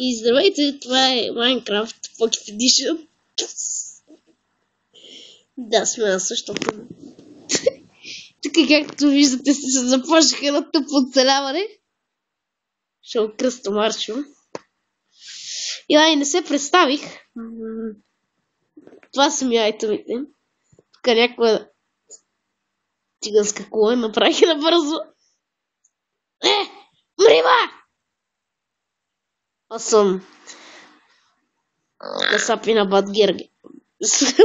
И здравейте, това е Minecraft Pocket Edition. Да, сме на същото. Тук, както виждате, се заплашиха на тъпо оцеляване. Ще окръста Маршо. И не се представих. Това са ми айтемите. Тук някаква циганска кола направих набързо. Мрива! Аз съм Касапина Бадгерги.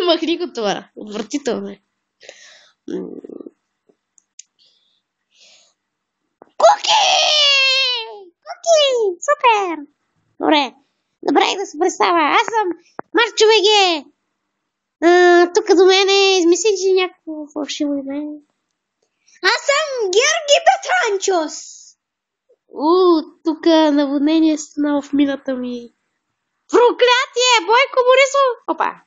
Махни го това. Отвратително е. Куки! Куки! Супер! Добре да се представя. Аз съм Марчо ВГ. Тук до мене измислих си някакво фалшиво име. Аз съм Георги Петранчос. Тук наводнение стана в мината ми. Проклятие! Бойко Борисов! Опа!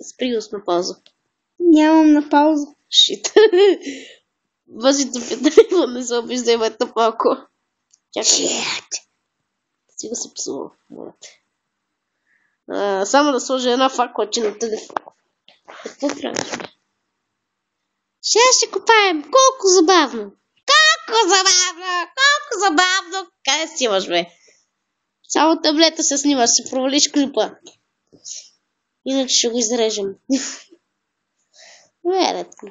Спри го на пауза. Нямам на пауза. Шит. Възите петариво не се обижда имат на малко. Чакай. Си го се псува. Само да сложа една факла, че на телефон. Какво правиш? Ще копаем. Колко забавно. Колко забавно. Къде си имаш, бе? Само таблета се снимаш, се провалиш клипа. Иначе ще го изрежем. Редко.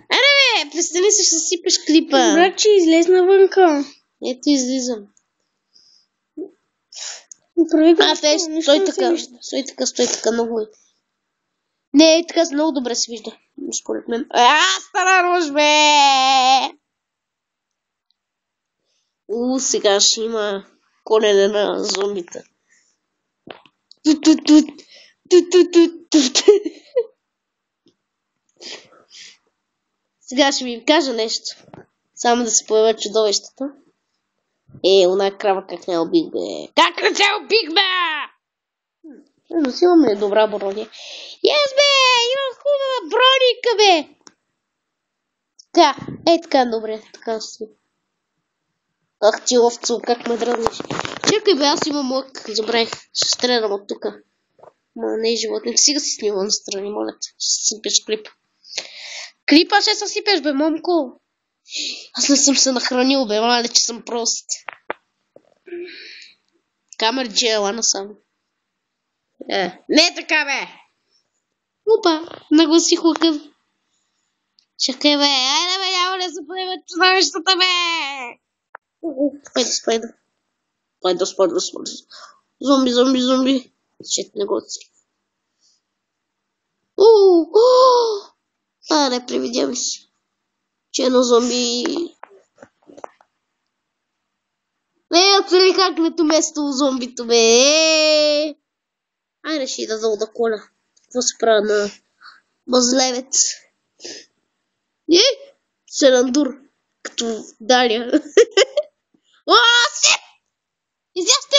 Бе, престани се, ще сипеш клипа. Брачи, излез навънка. Ето излизам. Стой така, много е. Не, така много добре се вижда. Според мен. Стара рож, бе! Сега ще има колене на зомбита. Сега ще ви кажа нещо. Само да се появят чудовищата. Она крава как не убих, бе. Как не се убих, бе? Но си имаме добра броня. Бе! Имам хубава броника, бе! Така, така, добре. Така си. Ах ти овцо, как ме дръзнеш. Чакай, бе, аз имам лък. Забравих. Ще стрелям от тук. Ма не е животник. Сега си снимам настрани, моля те. Ще съсипеш клип. Клипа ще съсипеш, бе, момко. Аз не съм се нахранил, бе, маля, че съм прост. Камерджи, ела насам. Не така, бе! Опа, нагласих лъка. Чакай, бе, айде, бе, няма да се поемат чудовищата, бе! Спайда. Зомби. Чет, не го отстрих. Не привидя си. Че едно зомби. Оцели хакнето место в зомбито, бе. Айде ще да да коля. Какво се прави на мазлевец? Серандур. Като Далия. Сет! Изясте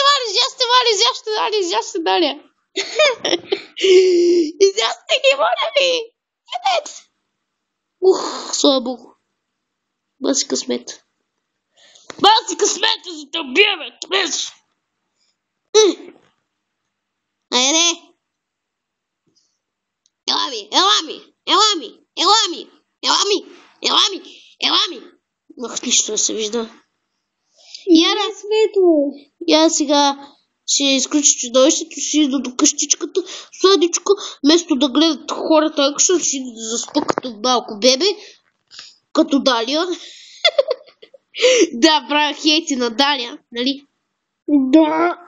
Далия. Изясте ги, моля ви. Слава Богу. Баси късмет. За да убия, бе, кмеш. Айде. Ела ми. Нищо не се вижда. Я сега ще изключи чудовището, ще ида до къщичката, сладичко, вместо да гледат хората екшън, ще ида да заспа като малко бебе, като Далия. Да, правя хейти на Далия, нали? Да.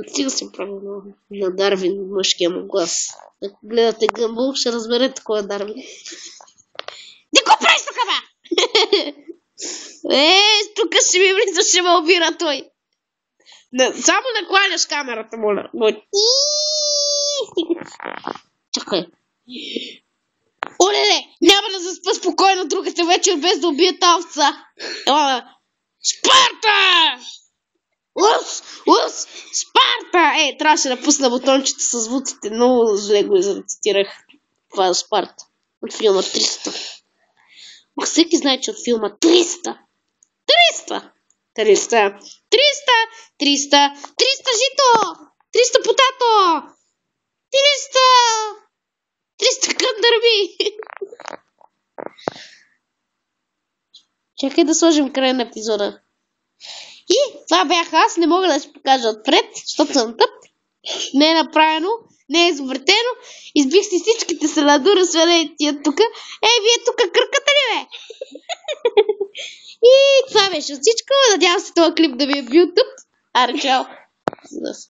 Сега съм правил на Дарвин, мъжкия му глас. Ако гледате Гъмбъл, ще разберете кой е Дарвин. Не го правиш тук, бе! Тук ще ми влиза, ще ме обира той. Само да кланяш камерата, моля. Чакай. Оле, няма да заспа спокойно другата вечер без да убия тази овца. Спарта! Спарта! Трябваше да пусна бутончето с звуците. Много зле го изрецитирах. Това е Спарта. От филма 300. Всеки знае, че от филма 300 300 жито! 300 потато! 300 кандърби! Чакай да сложим край на епизода. И това бях аз, не мога да се покажа отпред, защото съм тъп. Не е направено, не е извъртено. Избих си всичките саладура, свалете тия тука. Вие тука кръкате ли, бе? И това беше всичко. Надявам се този клип да ви е бил тъп. Аре, чао!